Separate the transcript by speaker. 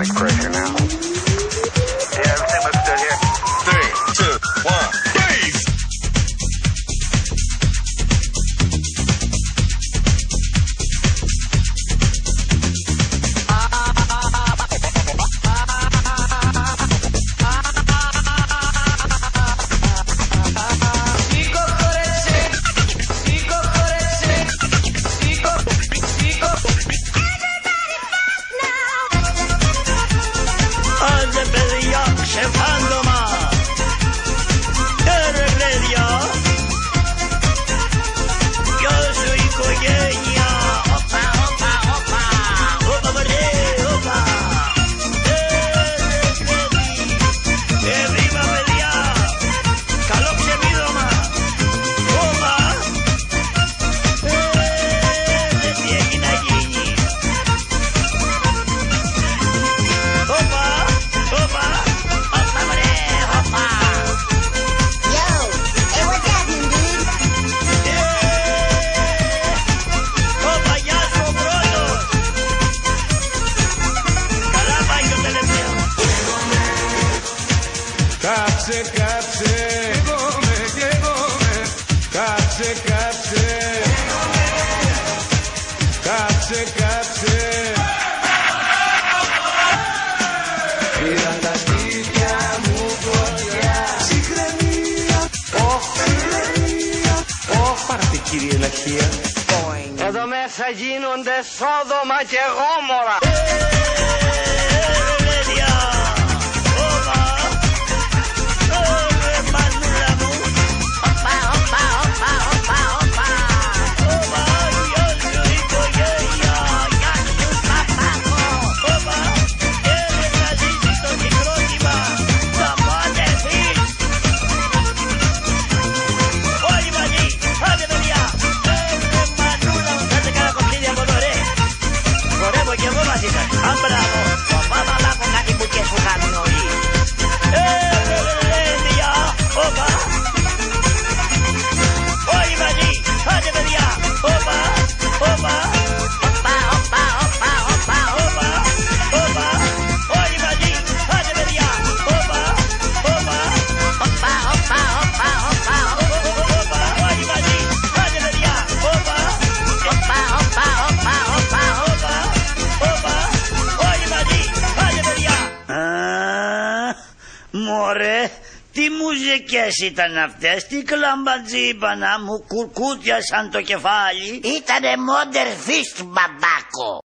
Speaker 1: Stomach pressure now. Yeah, everything looks good here.
Speaker 2: 3, 2, 1, freeze!
Speaker 3: Κάτσε, κάτσε, καίγομαι, καίγομαι. Κάτσε, κάτσε, κάτσε, κάτσε. Πήραν τα σπίτια μου φωτιά. Ψυχραιμία, ψυχραιμία. Πάρτε κύριε Λαχεία.
Speaker 4: Εδώ μέσα γίνονται Σόδομα και Γόμορα.
Speaker 5: Μωρέ, τι μουζικές ήταν αυτές, τι κλαμπατζίπανα μου κουρκούτιασαν το κεφάλι.
Speaker 6: Ήτανε Modern Fist, μπαμπάκο.